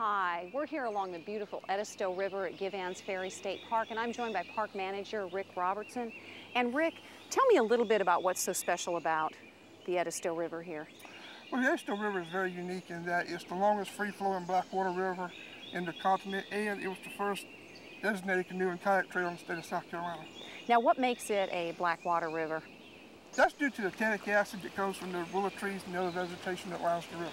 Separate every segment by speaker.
Speaker 1: Hi, we're here along the beautiful Edisto River at Givhans Ferry State Park, and I'm joined by Park Manager Rick Robertson. And Rick, tell me a little bit about what's so special about the Edisto River here.
Speaker 2: Well, the Edisto River is very unique in that it's the longest free-flowing blackwater river in the continent, and it was the first designated canoe and kayak trail in the state of South Carolina.
Speaker 1: Now, what makes it a blackwater river?
Speaker 2: That's due to the tannic acid that comes from the willow trees and the other vegetation that lines the river.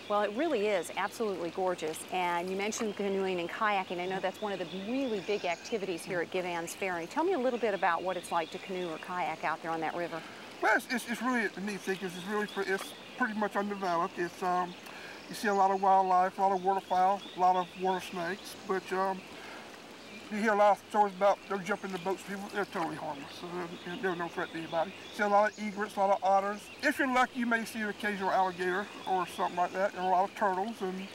Speaker 1: Well, it really is absolutely gorgeous. And you mentioned canoeing and kayaking. I know that's one of the really big activities here at Givhans Ferry. Tell me a little bit about what it's like to canoe or kayak out there on that river.
Speaker 2: Well, it's really the neat thing is it's pretty much undeveloped. It's you see a lot of wildlife, a lot of waterfowl, a lot of water snakes, but you hear a lot of stories about they'll jump in the boats. People, they're totally harmless, so they're no threat to anybody. See a lot of egrets, a lot of otters. If you're lucky, you may see an occasional alligator or something like that, and a lot of turtles and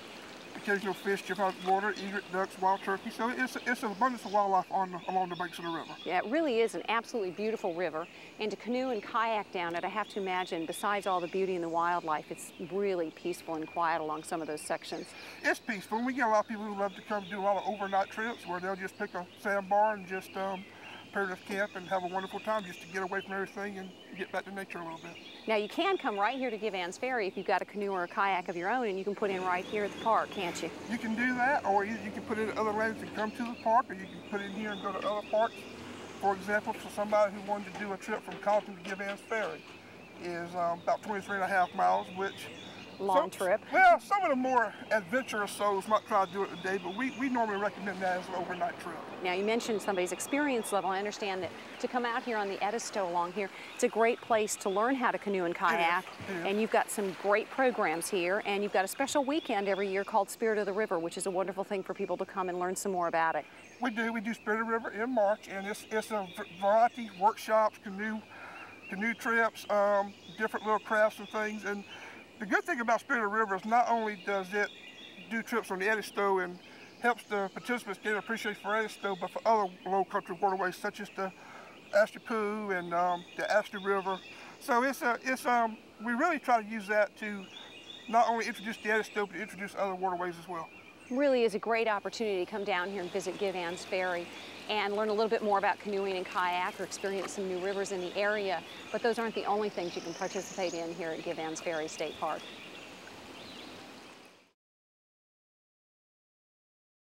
Speaker 2: occasional fish jump out of the water, egret, ducks, wild turkey. So it's an abundance of wildlife along the banks of the river.
Speaker 1: Yeah, it really is an absolutely beautiful river. And to canoe and kayak down it, I have to imagine, besides all the beauty and the wildlife, it's really peaceful and quiet along some of those sections.
Speaker 2: It's peaceful. We get a lot of people who love to come do a lot of overnight trips where they'll just pick a sandbar and just prepare to camp and have a wonderful time just to get away from everything and get back to nature a little bit.
Speaker 1: Now, you can come right here to Givhans Ferry if you've got a canoe or a kayak of your own, and you can put in right here at the park, can't you?
Speaker 2: You can do that, or you can put it at other lanes and come to the park, or you can put it in here and go to other parks. For example, for somebody who wanted to do a trip from Compton to Givhans Ferry is about 23.5 miles, which
Speaker 1: long trip.
Speaker 2: Well, some of the more adventurous souls might try to do it today, but we normally recommend that as an overnight trip.
Speaker 1: Now, you mentioned somebody's experience level. I understand that to come out here on the Edisto along here, it's a great place to learn how to canoe and kayak.
Speaker 2: It is.
Speaker 1: And you've got some great programs here, and you've got a special weekend every year called Spirit of the River, which is a wonderful thing for people to come and learn some more about it.
Speaker 2: We do Spirit of the River in March, and it's a variety of workshops, canoe trips, different little crafts and things. And the good thing about Spirit of the River is not only does it do trips on the Edisto and helps the participants get an appreciation for Edisto, but for other low country waterways such as the Astor and the Astor River. So we really try to use that to not only introduce the Edisto, but introduce other waterways as well.
Speaker 1: Really is a great opportunity to come down here and visit Givhans Ferry and learn a little bit more about canoeing and kayak or experience some new rivers in the area. But those aren't the only things you can participate in here at Givhans Ferry State Park.